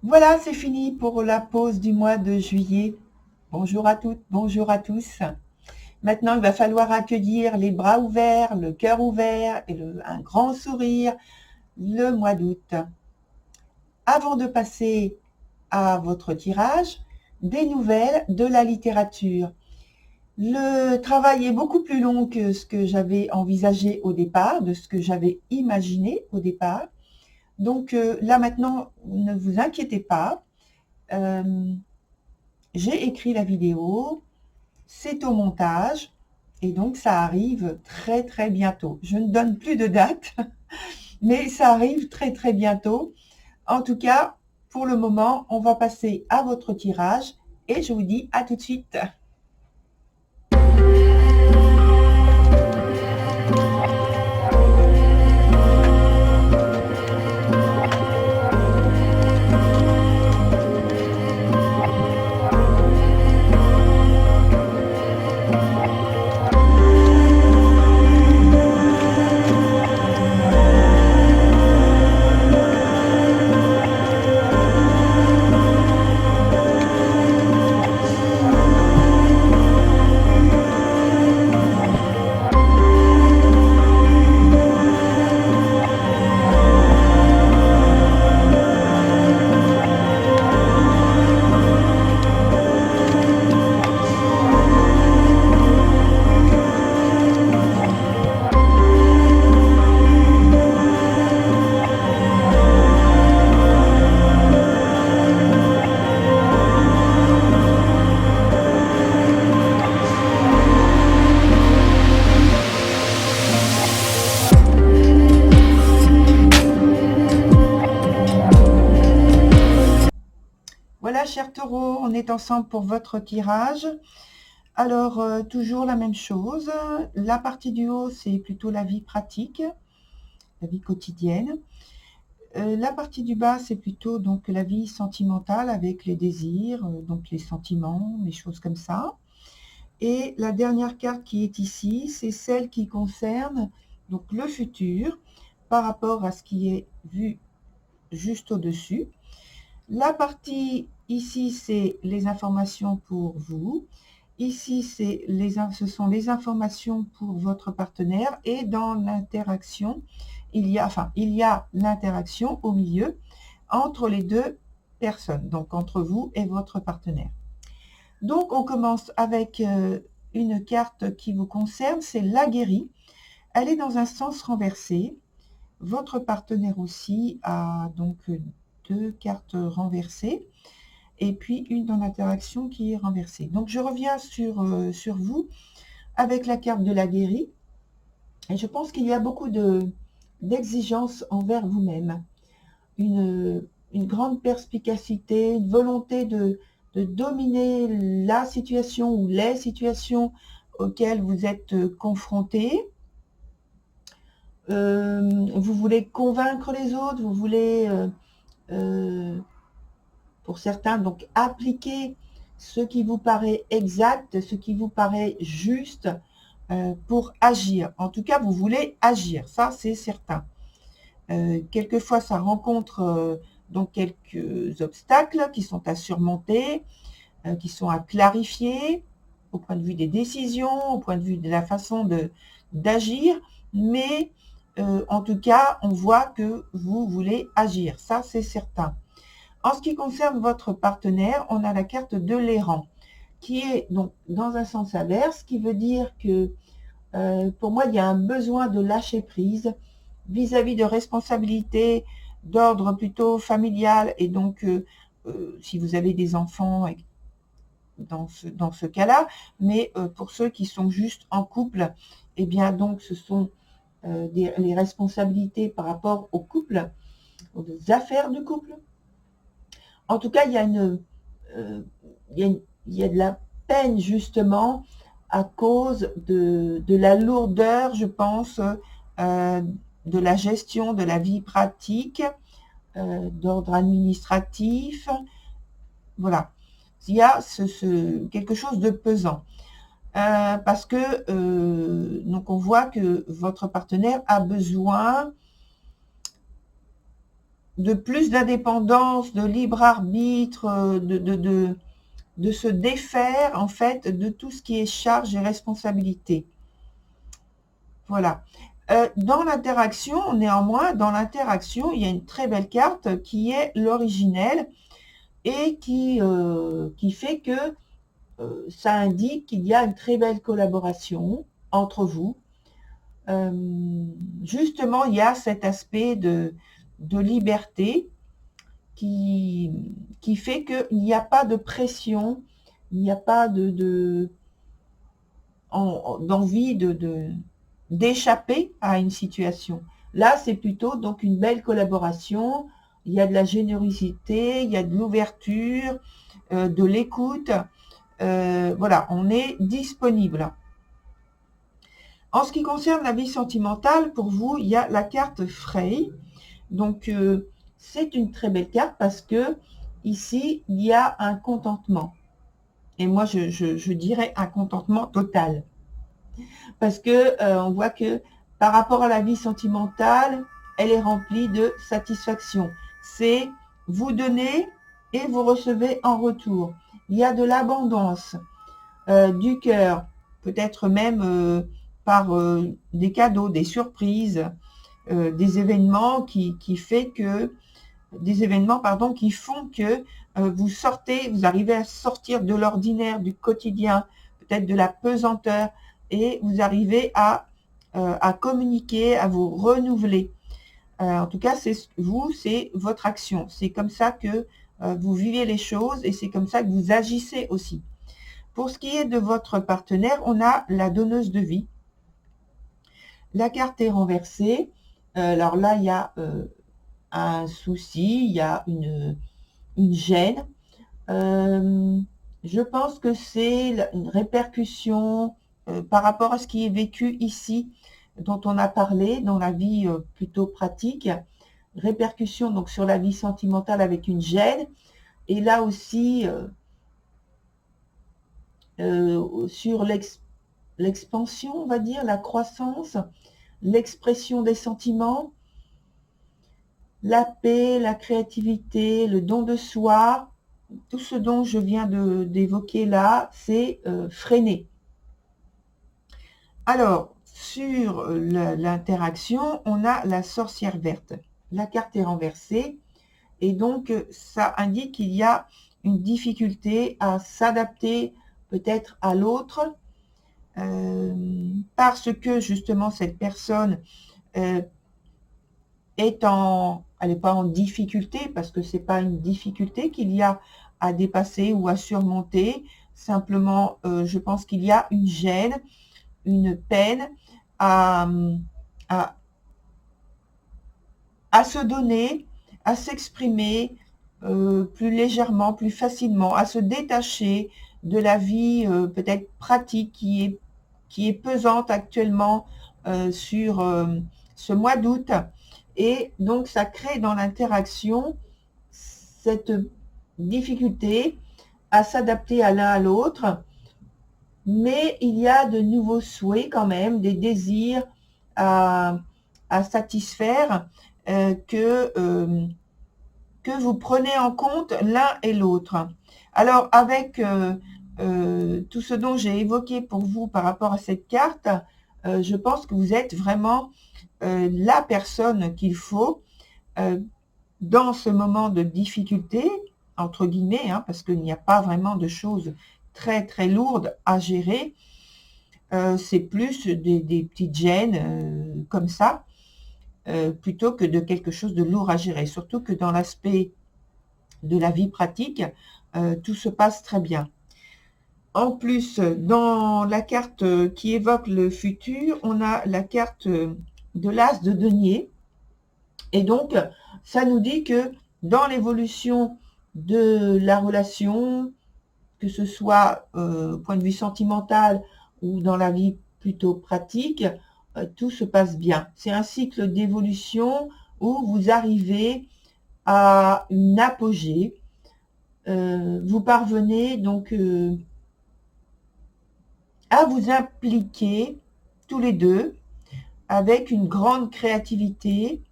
Voilà, c'est fini pour la pause du mois de juillet. Bonjour à toutes, bonjour à tous. Maintenant, il va falloir accueillir les bras ouverts, le cœur ouvert et un grand sourire le mois d'août. Avant de passer à votre tirage, des nouvelles de la littérature. Le travail est beaucoup plus long que ce que j'avais envisagé au départ, de ce que j'avais imaginé au départ. Donc là maintenant, ne vous inquiétez pas. Euh, j'ai écrit la vidéo, c'est au montage et donc ça arrive très très bientôt. Je ne donne plus de date, mais ça arrive très très bientôt. En tout cas, pour le moment, on va passer à votre tirage et je vous dis à tout de suite. Voilà, chers taureaux, on est ensemble pour votre tirage. Alors, toujours la même chose. La partie du haut, c'est plutôt la vie pratique, la vie quotidienne. La partie du bas, c'est plutôt donc la vie sentimentale avec les désirs, donc les sentiments, les choses comme ça. Et la dernière carte qui est ici, c'est celle qui concerne donc le futur par rapport à ce qui est vu juste au-dessus. La partie ici, c'est les informations pour vous. Ici, ce sont les informations pour votre partenaire. Et dans l'interaction, il y a l'interaction au milieu entre les deux personnes, donc entre vous et votre partenaire. Donc, on commence avec une carte qui vous concerne, c'est l'aguerri. Elle est dans un sens renversé. Votre partenaire aussi a donc deux cartes renversées et puis une dans l'interaction qui est renversée. Donc, je reviens sur vous avec la carte de l'aguerri. Et je pense qu'il y a beaucoup d'exigences envers vous-même. Une grande perspicacité, une volonté de dominer la situation ou les situations auxquelles vous êtes confrontés. Vous voulez convaincre les autres, vous voulez, pour certains, donc appliquer ce qui vous paraît exact, ce qui vous paraît juste pour agir. En tout cas, vous voulez agir, ça c'est certain. Quelquefois, ça rencontre donc quelques obstacles qui sont à surmonter, qui sont à clarifier au point de vue des décisions, au point de vue de la façon d'agir, mais en tout cas, on voit que vous voulez agir, ça c'est certain. En ce qui concerne votre partenaire, on a la carte de l'errant, qui est donc dans un sens inverse, qui veut dire que pour moi, il y a un besoin de lâcher prise vis-à-vis de responsabilités d'ordre plutôt familial et donc si vous avez des enfants dans ce cas-là, mais pour ceux qui sont juste en couple, eh bien donc ce sont les responsabilités par rapport au couple, aux affaires du couple. En tout cas, il y a il y a de la peine justement à cause de la lourdeur, je pense, de la gestion de la vie pratique, d'ordre administratif. Voilà, il y a quelque chose de pesant. Parce que donc on voit que votre partenaire a besoin de plus d'indépendance, de libre arbitre, de se défaire en fait de tout ce qui est charge et responsabilité. Voilà. Dans l'interaction, néanmoins, dans l'interaction, il y a une très belle carte qui est l'originelle et qui fait que ça indique qu'il y a une très belle collaboration entre vous. Justement, il y a cet aspect de liberté qui fait qu'il n'y a pas de pression, il n'y a pas d'envie d'échapper à une situation. Là, c'est plutôt donc une belle collaboration, il y a de la générosité, il y a de l'ouverture, de l'écoute. Voilà, on est disponible. En ce qui concerne la vie sentimentale, pour vous, il y a la carte Frey. Donc, c'est une très belle carte parce que ici, il y a un contentement. Et moi, je dirais un contentement total. Parce que on voit que par rapport à la vie sentimentale, elle est remplie de satisfaction. C'est vous donnez et vous recevez en retour. Il y a de l'abondance, du cœur, peut-être même par des cadeaux, des surprises, des événements qui font que vous arrivez à sortir de l'ordinaire, du quotidien, peut-être de la pesanteur, et vous arrivez à communiquer, à vous renouveler. En tout cas, c'est votre action. C'est comme ça que vous vivez les choses et c'est comme ça que vous agissez aussi. Pour ce qui est de votre partenaire, on a la donneuse de vie. La carte est renversée. Alors là, il y a un souci, il y a une gêne. Je pense que c'est une répercussion par rapport à ce qui est vécu ici, dont on a parlé dans la vie plutôt pratique. Répercussion donc sur la vie sentimentale avec une gêne. Et là aussi, sur l'expansion, on va dire, la croissance, l'expression des sentiments, la paix, la créativité, le don de soi, tout ce dont je viens d'évoquer là, c'est freiné. Alors, sur l'interaction, on a la sorcière verte. La carte est renversée et donc ça indique qu'il y a une difficulté à s'adapter peut-être à l'autre parce que justement cette personne elle n'est pas en difficulté, parce que c'est pas une difficulté qu'il y a à dépasser ou à surmonter. Simplement, je pense qu'il y a une gêne, une peine à se donner, à s'exprimer plus légèrement, plus facilement, à se détacher de la vie peut-être pratique qui est pesante actuellement sur ce mois d'août. Et donc, ça crée dans l'interaction cette difficulté à s'adapter à l'un à l'autre. Mais il y a de nouveaux souhaits quand même, des désirs à satisfaire que vous prenez en compte l'un et l'autre. Alors, avec tout ce dont j'ai évoqué pour vous par rapport à cette carte, je pense que vous êtes vraiment la personne qu'il faut dans ce moment de difficulté, entre guillemets, hein, parce qu'il n'y a pas vraiment de choses très très lourdes à gérer. C'est plus des petites gênes comme ça, plutôt que de quelque chose de lourd à gérer. Surtout que dans l'aspect de la vie pratique, tout se passe très bien. En plus, dans la carte qui évoque le futur, on a la carte de l'as de denier. Et donc, ça nous dit que dans l'évolution de la relation, que ce soit au point de vue sentimental ou dans la vie plutôt pratique, tout se passe bien. C'est un cycle d'évolution où vous arrivez à une apogée. Vous parvenez donc à vous impliquer tous les deux avec une grande créativité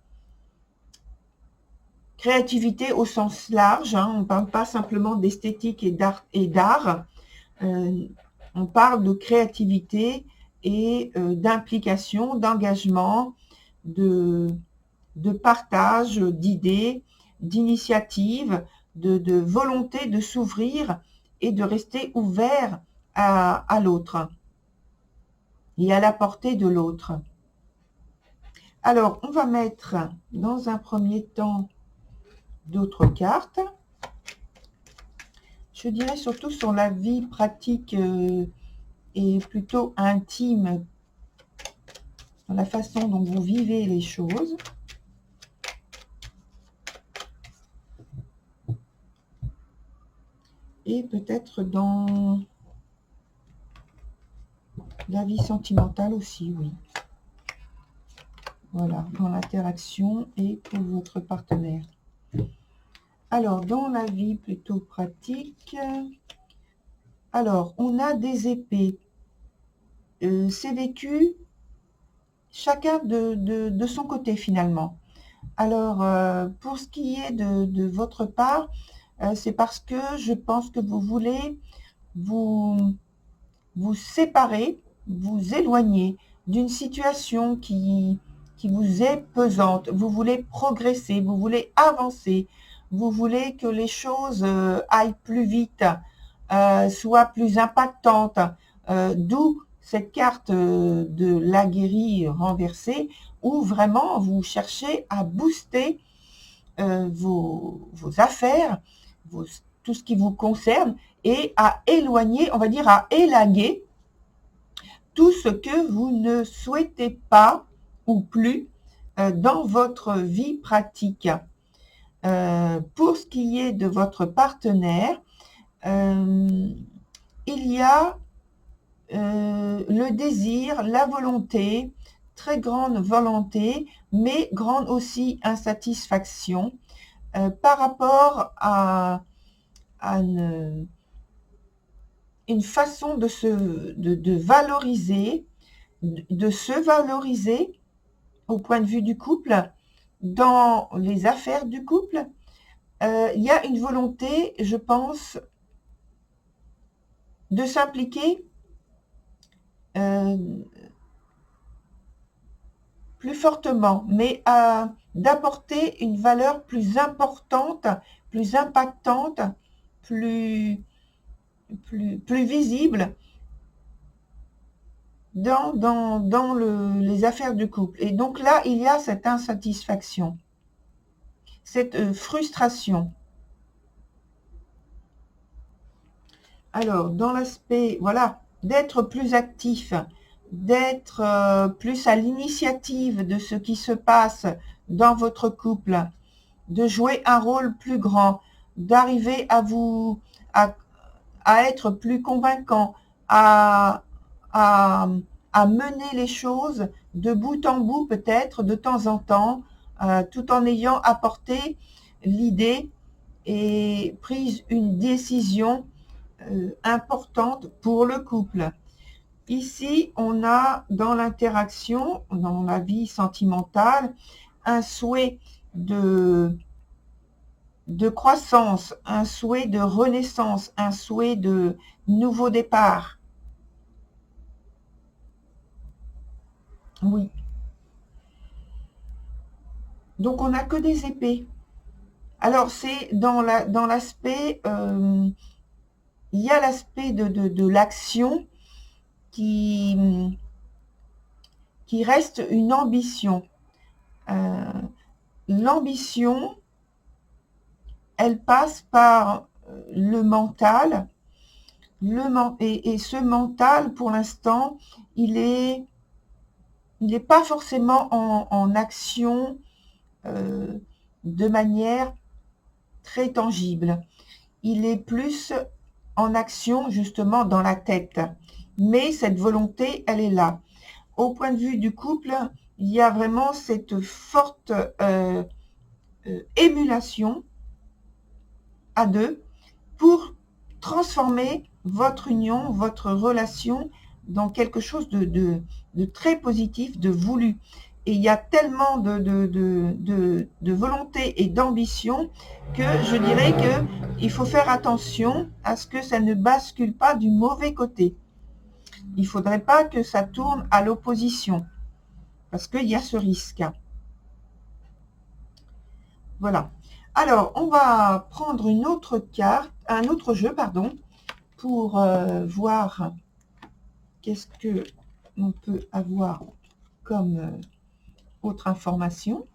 créativité au sens large, hein, on ne parle pas simplement d'esthétique et d'art, on parle de créativité et d'implication, d'engagement, de partage d'idées, d'initiatives, de volonté de s'ouvrir et de rester ouvert à l'autre et à la portée de l'autre. Alors, on va mettre dans un premier temps d'autres cartes. Je dirais surtout sur la vie pratique et plutôt intime, dans la façon dont vous vivez les choses. Et peut-être dans la vie sentimentale aussi, oui. Voilà, dans l'interaction et pour votre partenaire. Alors, dans la vie plutôt pratique, alors, on a des épées. C'est vécu chacun de son côté finalement. Alors, pour ce qui est de votre part, c'est parce que je pense que vous voulez vous séparer, vous éloigner d'une situation qui vous est pesante. Vous voulez progresser, vous voulez avancer, vous voulez que les choses aillent plus vite, soient plus impactantes, d'où cette carte de l'aguerri renversée, où vraiment vous cherchez à booster vos affaires, tout ce qui vous concerne, et à éloigner, on va dire à élaguer tout ce que vous ne souhaitez pas ou plus dans votre vie pratique. Pour ce qui est de votre partenaire, il y a le désir, la volonté, très grande volonté, mais grande aussi insatisfaction par rapport à une façon de valoriser, de se valoriser au point de vue du couple, dans les affaires du couple. Il y a une volonté, je pense, de s'impliquer plus fortement, mais d'apporter une valeur plus importante, plus impactante, plus visible dans les affaires du couple. Et donc là, il y a cette insatisfaction, cette frustration. Alors, dans l'aspect, voilà, d'être plus actif, d'être plus à l'initiative de ce qui se passe dans votre couple, de jouer un rôle plus grand, d'arriver à être plus convaincant, à mener les choses de bout en bout, peut-être de temps en temps, tout en ayant apporté l'idée et prise une décision importante pour le couple. Ici, on a dans l'interaction, dans la vie sentimentale, un souhait de croissance, un souhait de renaissance, un souhait de nouveau départ. Oui. Donc, on n'a que des épées. Alors, c'est dans l'aspect, il y a l'aspect de l'action qui reste une ambition. L'ambition, elle passe par le mental, et ce mental, pour l'instant, il n'est pas forcément en action de manière très tangible. Il est plus en action justement dans la tête. Mais cette volonté, elle est là. Au point de vue du couple, il y a vraiment cette forte émulation à deux pour transformer votre union, votre relation dans quelque chose de très positif, de voulu. et il y a tellement de volonté et d'ambition que je dirais qu'il faut faire attention à ce que ça ne bascule pas du mauvais côté. Il ne faudrait pas que ça tourne à l'opposition, parce qu'il y a ce risque. Voilà. Alors, on va prendre une autre carte, un autre jeu, pardon, pour voir qu'est-ce que on peut avoir comme autre information.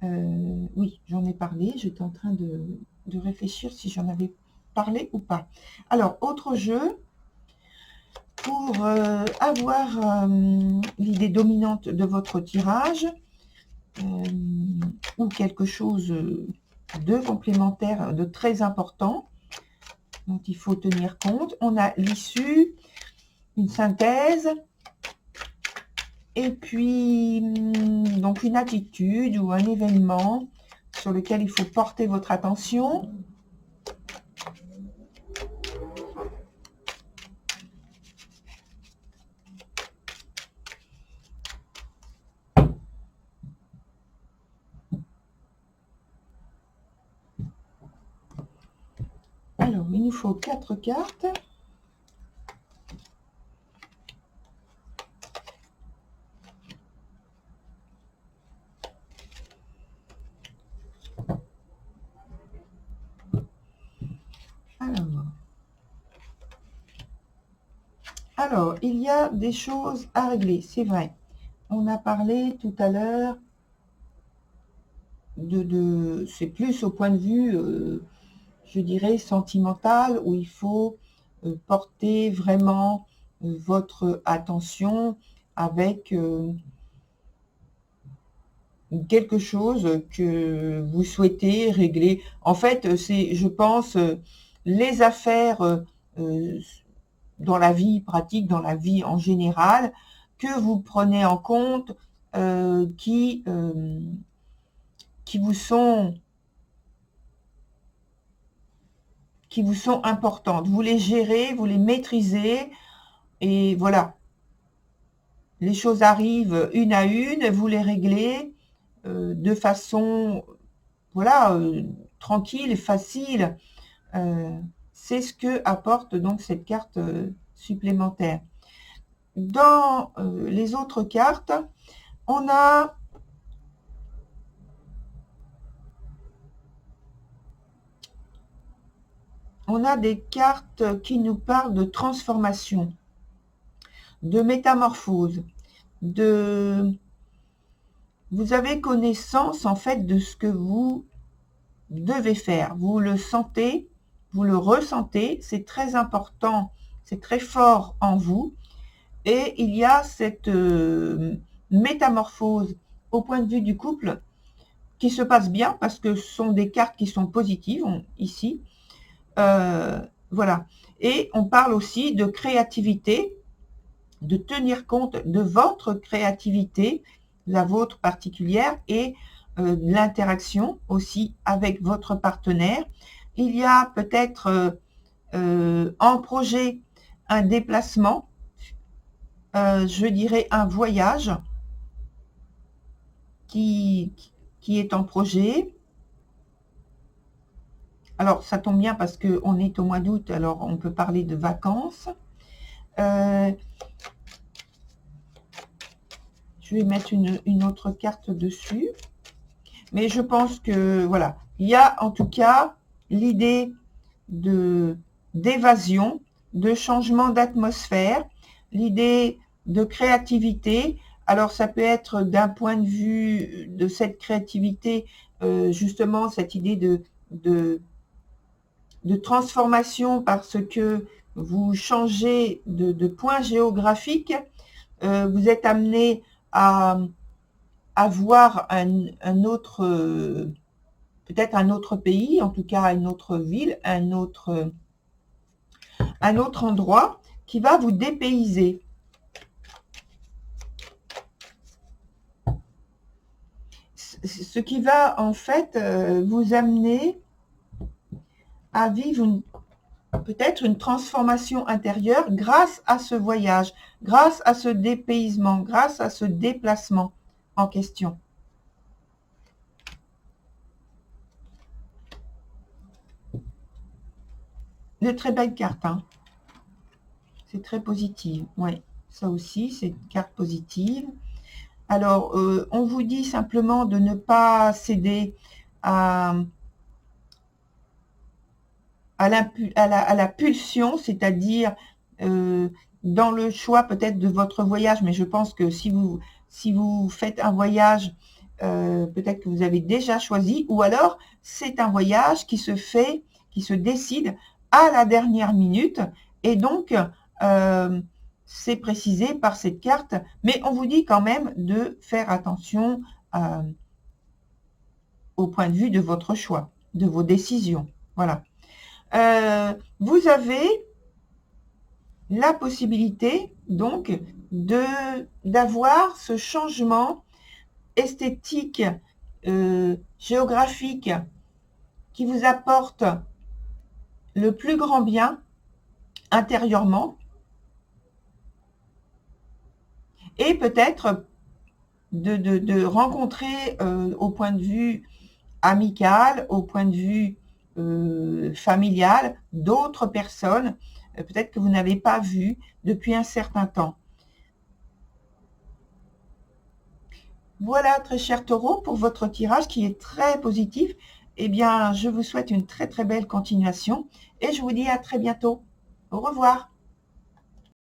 Oui, j'en ai parlé. J'étais en train de réfléchir si j'en avais parlé ou pas. Alors, autre jeu pour avoir l'idée dominante de votre tirage ou quelque chose de complémentaire, de très important dont il faut tenir compte. On a l'issue, une synthèse, et puis donc une attitude ou un événement sur lequel il faut porter votre attention. Alors, il nous faut 4 cartes. Alors, il y a des choses à régler, c'est vrai. On a parlé tout à l'heure c'est plus au point de vue, je dirais, sentimental, où il faut porter vraiment votre attention avec quelque chose que vous souhaitez régler. En fait, c'est, je pense, les affaires dans la vie pratique, dans la vie en général, que vous prenez en compte, qui vous sont importantes. Vous les gérez, vous les maîtrisez, et voilà. Les choses arrivent une à une, vous les réglez de façon, voilà, tranquille, facile. C'est ce que apporte donc cette carte supplémentaire. Dans les autres cartes, on a des cartes qui nous parlent de transformation, de métamorphose, vous avez connaissance en fait de ce que vous devez faire. Vous le sentez, vous le ressentez, c'est très important, c'est très fort en vous. Et il y a cette métamorphose au point de vue du couple qui se passe bien parce que ce sont des cartes qui sont positives ici. Voilà. Et on parle aussi de créativité, de tenir compte de votre créativité, la vôtre particulière, et l'interaction aussi avec votre partenaire. Il y a peut-être en projet un déplacement, je dirais un voyage qui est en projet. Alors, ça tombe bien parce qu'on est au mois d'août, alors on peut parler de vacances. Je vais mettre une autre carte dessus. Mais je pense que, voilà, il y a en tout cas l'idée d'évasion, de changement d'atmosphère, l'idée de créativité. Alors, ça peut être d'un point de vue de cette créativité, justement, cette idée de transformation parce que vous changez de point géographique, vous êtes amené à voir un autre, peut-être un autre pays, en tout cas une autre ville, un autre endroit qui va vous dépayser. Ce qui va en fait vous amener à vivre peut-être une transformation intérieure grâce à ce voyage, grâce à ce dépaysement, grâce à ce déplacement en question. De très belles cartes, hein. C'est très positif, oui. Ça aussi, c'est une carte positive. Alors, on vous dit simplement de ne pas céder à la pulsion, c'est-à-dire dans le choix peut-être de votre voyage, mais je pense que si vous faites un voyage, peut-être que vous avez déjà choisi, ou alors c'est un voyage qui se décide à la dernière minute, et donc c'est précisé par cette carte, mais on vous dit quand même de faire attention au point de vue de votre choix, de vos décisions. Voilà. Vous avez la possibilité donc d'avoir ce changement esthétique, géographique qui vous apporte le plus grand bien intérieurement, et peut-être de rencontrer au point de vue amical, au point de vue familial, d'autres personnes, peut-être que vous n'avez pas vues depuis un certain temps. Voilà, très cher Taureau, pour votre tirage qui est très positif. Eh bien, je vous souhaite une très très belle continuation et je vous dis à très bientôt. Au revoir.